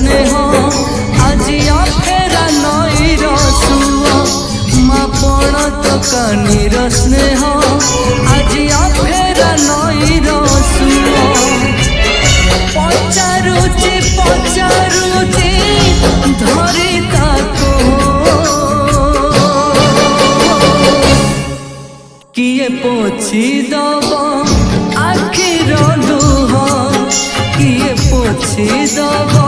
स्नेह आजिया फेरा नईर सुआ मापण तो कानीर स्नेह आजिया फेरा नईर सुआ पचारुची पचारुची धरी ताको किए पोछी दब आखिर लुह किए पोछी दब